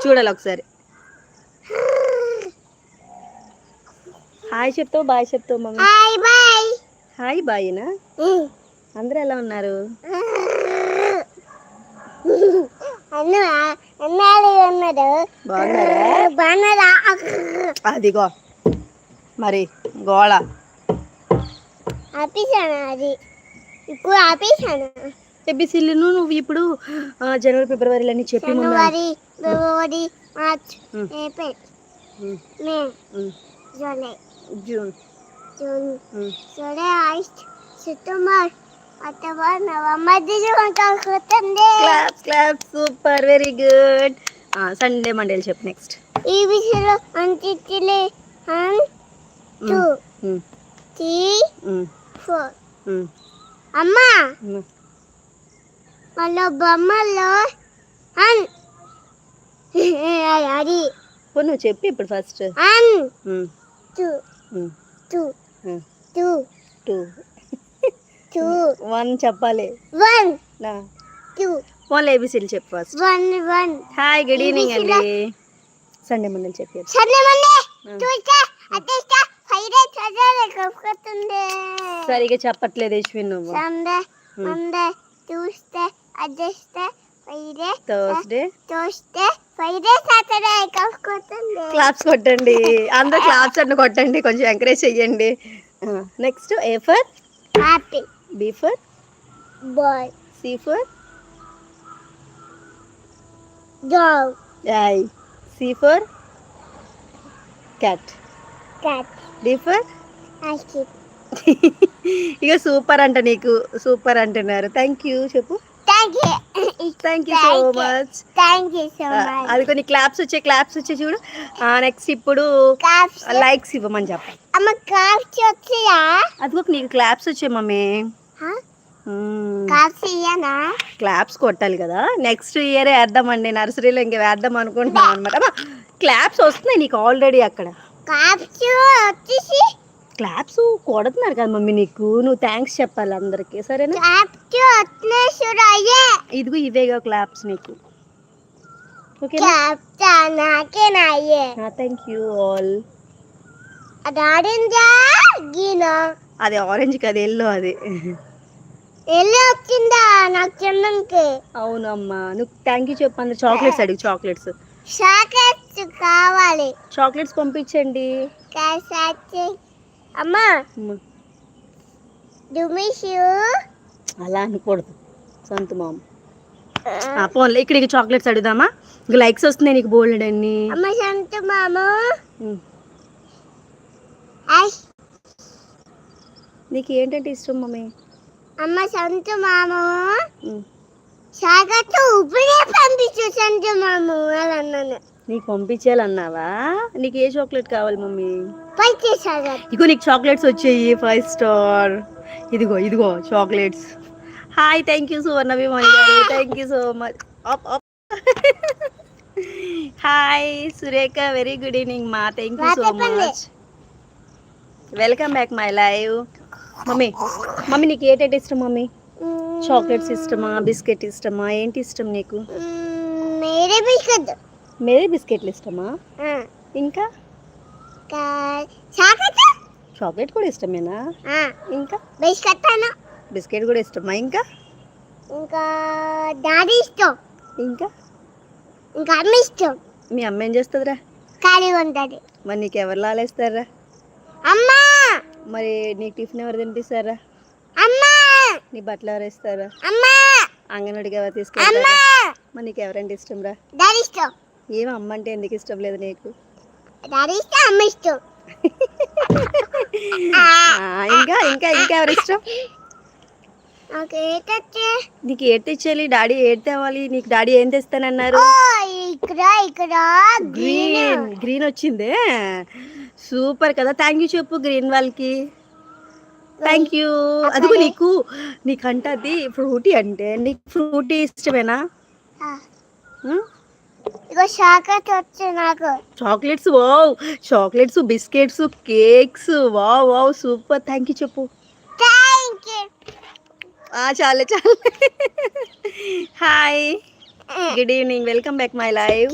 చూడాలి ఒకసారి. హాయ్ చెప్తావు, బాయ్ చెప్తావు మమ్మీ? Hi bye. హాయ్ బాయ్నా? అందరూ ఎలా ఉన్నారు? బాగున్నారా? అదిగో మరి గోళ ఆపేసాను, అది ఇప్పుడు ఆపేసాను. ఏబిసిలు నువ్వు ఇప్పుడు జనవరి ఫిబ్రవరి అని చెప్పి జనవరి ఫిబ్రవరి March April May July June July August September October November December కొట్టండి. Claps claps, super, very good. Sunday మండేలు చెప్పు నెక్స్ట్. ఈ విషయంలో అంత్యలే 1 2 3 4 అమ్మా వాళ్ళ బొమ్మలో అది నువ్వు చెప్పి ఇప్పుడు ఫస్ట్ 1 2 2 2 2 2 1 చెప్పాలి. 1 2 1 ఏబిసిలు చెప్పు ఫస్ట్. 1 1 హాయ్, గుడ్ ఈవినింగ్ అండి. సండే మండేలు చెప్పారు. Sunday Monday Tuesday Wednesday Friday Saturday కొట్టుకుంటుంది. సరిగా చెప్పట్లేదు యశ్విన్ నువ్వు. Sunday Monday Tuesday Wednesday Friday Thursday Friday Saturday కొట్టుకుంటుంది. క్లాప్స్ కొట్టండి అందరూ, క్లాప్స్ అన్న కొట్టండి, కొంచెం ఎంకరేజ్ చెయ్యండి. Next A for apple, B for boy, C for dog, I, C for cat, cat, D for ice cream. ఇక సూపర్ అంట, నీకు సూపర్ అంటున్నారు. థ్యాంక్ యూ చెప్పు. Thank you so much. అది కొన్ని క్లాప్స్ వచ్చాయి చూడు. నెక్స్ట్ ఇప్పుడు లైక్స్ ఇవ్వమని చెప్పాలి. అమ్మ క్లాప్స్ వచ్చాయా? అదిగో నీకు క్లాప్స్ వచ్చాయి మమ్మీ. క్లాప్స్ కొట్టాలి కదా, నెక్స్ట్ ఇయర్ వేద్దామండి. నర్సరీలో ఇంకా వేద్దాం అనుకుంటున్నాం అనమాట. క్లాప్స్ వస్తున్నాయి నీకు ఆల్రెడీ అక్కడ. క్లాప్స్ కొడుతున్నారు కదా మమ్మీ నీకు, నువ్వు థ్యాంక్స్ చెప్పాలి అందరికి, సరేనా? ఇదిగో ఇవేగా క్లాప్స్ నీకు. ఓకేనా? Thank you all. అది ఆరెంజ్ కదా, ఎల్లో అది. వచ్చిందా నాకు చిన్నకి? అవునమ్మా, నువ్వు థ్యాంక్ యూ చెప్పు. అందరు చాక్లెట్స్ అడిగి, చాక్లెట్స్ కావాలి. చాక్లెట్స్ పంపించండి. అమ్మా అలా అనకూడదు సొంత మామ. పోన్లే, ఇక్కడ చాక్లెట్స్ అడుగుదామా? ఇంకా లైక్స్ వస్తున్నాయి నీకు బోల్డ్ అన్ని. అమ్మ సొంత మామ, నీకు ఏంటంటే ఇష్టం మమ్మీ? అమ్మ సొంత మామ సాగతో ఉప్పుడే పంపించు. సొంత మామ అన్నాను. నీకు పంపించాలన్నావా? నీకు ఏ చాక్లెట్ కావాలి మమ్మీ? ఇగో నీకు చాక్లెట్స్ వచ్చాయి 5 స్టార్. ఇదిగో chocolates. Hi, thank you Suvarnabhimani గారు, thank you so much. Hi Surekha, very good evening మా, thank you so much. Welcome back my live. Mummy నీకు ఏంటంటే ఇష్టం మమ్మీ? చాక్లెట్స్ ఇష్టమా, బిస్కెట్ ఇష్టమా, ఏంటి ఇష్టం నీకు? మేరీ బిస్కెట్లు ఇష్టమా? ఇంకా చాక్లెట్ కూడా ఇష్టమేనా? ఇంకా బిస్కెట్ కూడా ఇష్టమా? ఇంకా డాడీ ఇష్టం. ఇంకా అమ్మ ఇష్టం. మీ అమ్మ ఏం చేస్తుందిరా? ఖాళీగా ఉంటుంది. మరి నీకు ఎవరు లాలేస్తారా? అమ్మా. మరి నీకు టిఫిన్ ఎవరు తినిపిస్తారా? అమ్మా. నీ బట్టలు ఎవరు వేస్తారా? అమ్మా. అంగన్వాడికి ఎవరు తీసుకెళ్తారా? మరి నీకు ఎవరంటే ఇష్టం రా? డాడీ ఇష్టం. ఏం అమ్మ అంటే ఎందుకు ఇష్టం లేదు నీకు? డాడీ ఇష్టం, అమ్మ ఇష్టం. ఇంకా ఎవరు ఇష్టం? నీకు ఏది తెచ్చేయాలి? డాడీ ఏది తేవాలి? నీకు డాడీ ఏం తెస్తానన్నారు? ఇక్కడ గ్రీన్ వచ్చిందే, సూపర్ కదా. థ్యాంక్ యూ చెప్పు గ్రీన్ వాళ్ళకి. Thank you. అదిగో నీకంటే అది ఫ్రూటీ అంటే, నీకు ఫ్రూటీ ఇష్టమేనా? Chocolates, wow, chocolates, biscuits, cakes, wow super. Thank you చెప్పు. చాలే. Hi, good evening, welcome back my live.